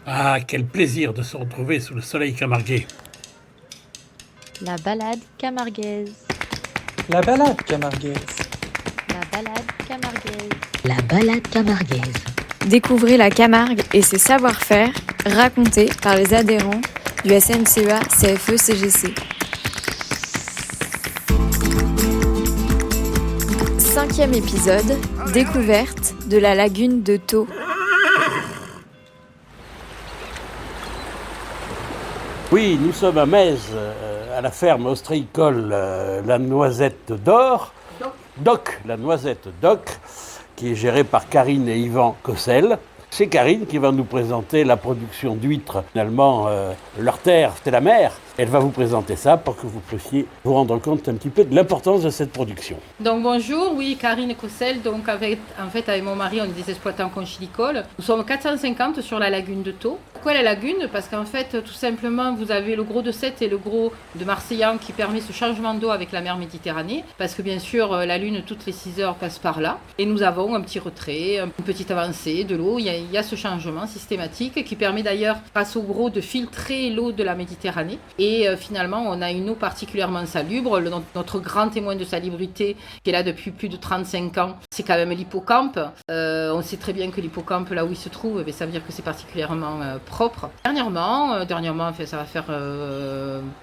Ah, quel plaisir de se retrouver sous le soleil camarguais. La balade camarguaise. La balade camarguaise. La balade camarguaise. La balade camarguaise. Découvrez la Camargue et ses savoir-faire racontés par les adhérents du SNCEA CFE CGC. 5e épisode, découverte de la lagune de Thau. Oui, nous sommes à Metz, à la ferme ostréicole La Noisette d'Or. La Noisette Doc, qui est gérée par Karine et Yvan Cossel. C'est Karine qui va nous présenter la production d'huîtres. Finalement, leur terre, c'est la mer. Elle va vous présenter ça pour que vous puissiez vous rendre compte un petit peu de l'importance de cette production. Donc bonjour, oui, Karine Cossel. Donc avec mon mari, on est des exploitants conchylicoles. Nous sommes 450 sur la lagune de Thau. Pourquoi la lagune? Parce qu'en fait, tout simplement, vous avez le gros de Sète et le gros de Marseillan qui permet ce changement d'eau avec la mer Méditerranée. Parce que bien sûr, la lune, toutes les 6 heures, passe par là. Et nous avons un petit retrait, une petite avancée de l'eau. Il y a ce changement systématique qui permet d'ailleurs, grâce au gros, de filtrer l'eau de la Méditerranée. Et finalement, on a une eau particulièrement salubre. Notre grand témoin de salubrité, qui est là depuis plus de 35 ans, c'est quand même l'hippocampe. On sait très bien que l'hippocampe, là où il se trouve, ça veut dire que c'est particulièrement propre. Dernièrement, ça va faire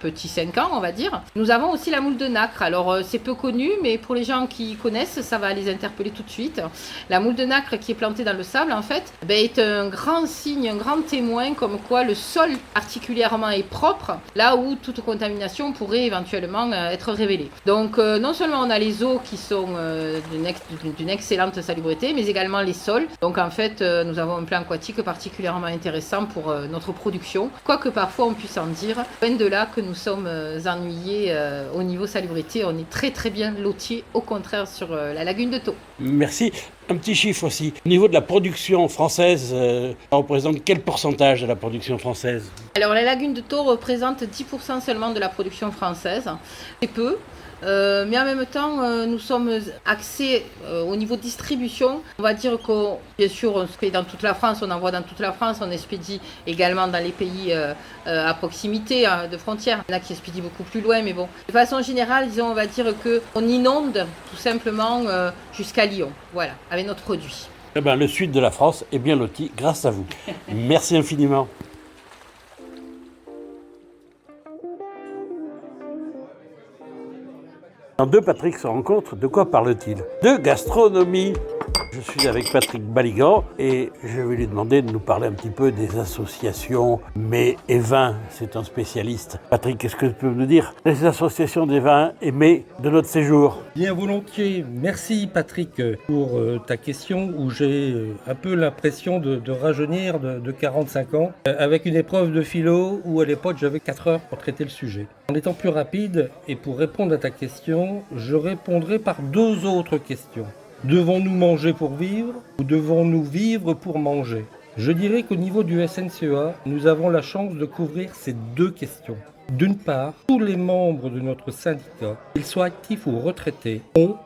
petit 5 ans, on va dire. Nous avons aussi la moule de nacre. Alors, c'est peu connu, mais pour les gens qui connaissent, ça va les interpeller tout de suite. La moule de nacre qui est plantée dans le sable, en fait, est un grand signe, un grand témoin comme quoi le sol particulièrement est propre, là où toute contamination pourrait éventuellement être révélée. Donc non seulement on a les eaux qui sont d'une excellente salubrité, mais également les sols. Donc en fait nous avons un plan aquatique particulièrement intéressant pour notre production, quoique parfois on puisse en dire, loin de là que nous sommes ennuyés au niveau salubrité, on est très très bien lotis, au contraire sur la lagune de Thau. Merci. Un petit chiffre aussi. Au niveau de la production française, ça représente quel pourcentage de la production française? Alors la lagune de Thau représente 10% seulement de la production française. C'est peu. Mais en même temps, nous sommes axés au niveau distribution. On va dire que, bien sûr, on se fait dans toute la France, on envoie dans toute la France, on expédie également dans les pays à proximité de frontières. Il y en a qui expédient beaucoup plus loin, mais bon. De façon générale, disons, on va dire qu'on inonde tout simplement jusqu'à Lyon, voilà, avec notre produit. Eh ben, le sud de la France est bien loti grâce à vous. Merci infiniment. Quand deux Patrick se rencontrent, de quoi parle-t-il? De gastronomie. Je suis avec Patrick Baligan et je vais lui demander de nous parler un petit peu des associations mets et vins. C'est un spécialiste. Patrick, qu'est-ce que tu peux nous dire des associations des vins et mets de notre séjour? Bien volontiers. Merci Patrick pour ta question où j'ai un peu l'impression de rajeunir de 45 ans avec une épreuve de philo où à l'époque j'avais 4 heures pour traiter le sujet. En étant plus rapide et pour répondre à ta question, je répondrai par 2 autres questions. Devons-nous manger pour vivre ou devons-nous vivre pour manger? Je dirais qu'au niveau du SNCEA, nous avons la chance de couvrir ces 2 questions. D'une part, tous les membres de notre syndicat, qu'ils soient actifs ou retraités, ont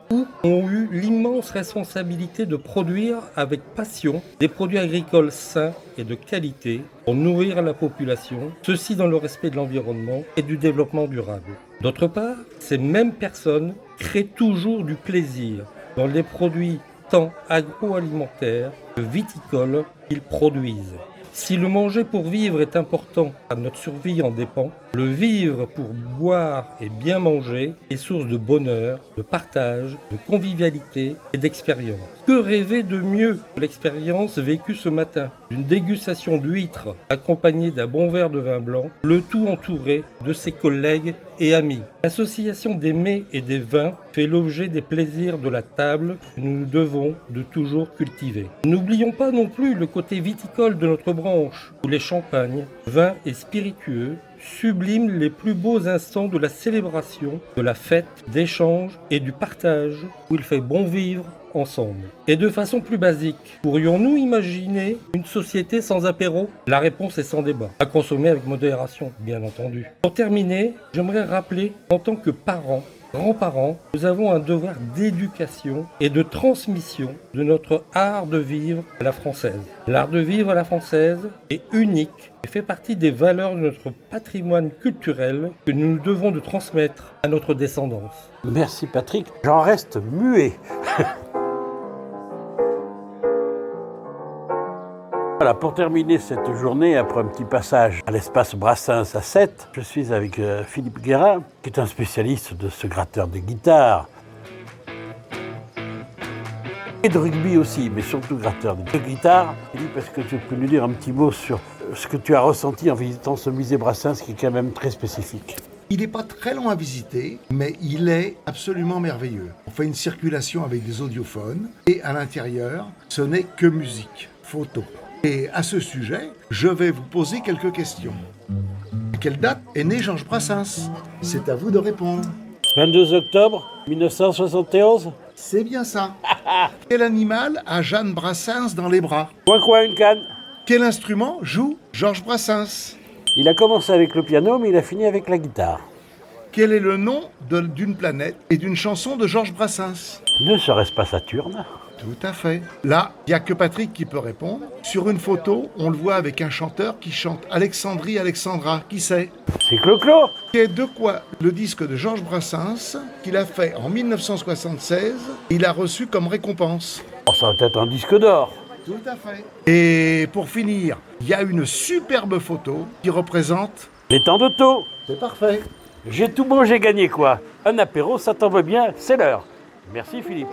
eu l'immense responsabilité de produire avec passion des produits agricoles sains et de qualité pour nourrir la population, ceci dans le respect de l'environnement et du développement durable. D'autre part, ces mêmes personnes créent toujours du plaisir dans les produits tant agroalimentaires que viticoles qu'ils produisent. Si le manger pour vivre est important, notre survie en dépend. Le vivre pour boire et bien manger est source de bonheur, de partage, de convivialité et d'expérience. Que rêver de mieux que l'expérience vécue ce matin? D'une dégustation d'huîtres accompagnée d'un bon verre de vin blanc, le tout entouré de ses collègues et amis. L'association des mets et des vins fait l'objet des plaisirs de la table que nous devons de toujours cultiver. N'oublions pas non plus le côté viticole de notre branche, où les champagnes, vins et spiritueux subliment les plus beaux instants de la célébration, de la fête, d'échange et du partage, où il fait bon vivre ensemble. Et de façon plus basique, pourrions-nous imaginer une société sans apéro? La réponse est sans débat, à consommer avec modération, bien entendu. Pour terminer, j'aimerais rappeler en tant que parent grands-parents, nous avons un devoir d'éducation et de transmission de notre art de vivre à la française. L'art de vivre à la française est unique et fait partie des valeurs de notre patrimoine culturel que nous devons de transmettre à notre descendance. Merci Patrick, j'en reste muet. Voilà, pour terminer cette journée, après un petit passage à l'espace Brassens à 7, je suis avec Philippe Guérin, qui est un spécialiste de ce gratteur de guitare. Et de rugby aussi, mais surtout gratteur de guitare. Philippe, est-ce que tu peux nous dire un petit mot sur ce que tu as ressenti en visitant ce musée Brassens, qui est quand même très spécifique? Il n'est pas très long à visiter, mais il est absolument merveilleux. On fait une circulation avec des audiophones, et à l'intérieur, ce n'est que musique, photo. Et à ce sujet, je vais vous poser quelques questions. À quelle date est né Georges Brassens? C'est à vous de répondre. 22 octobre 1971. C'est bien ça. Quel animal a Jeanne Brassens dans les bras? Coin, une canne. Quel instrument joue Georges Brassens? Il a commencé avec le piano, mais il a fini avec la guitare. Quel est le nom d'une planète et d'une chanson de Georges Brassens? Ne serait-ce pas Saturne? Tout à fait. Là, il n'y a que Patrick qui peut répondre. Sur une photo, on le voit avec un chanteur qui chante Alexandrie Alexandra. Qui c'est? C'est Clo-Clo. Et de quoi le disque de Georges Brassens, qu'il a fait en 1976, il a reçu comme récompense? Oh, ça va être un disque d'or. Tout à fait. Et pour finir, il y a une superbe photo qui représente... Les temps de taux. C'est parfait. J'ai tout bon, j'ai gagné quoi. Un apéro, ça tombe bien, c'est l'heure. Merci Philippe.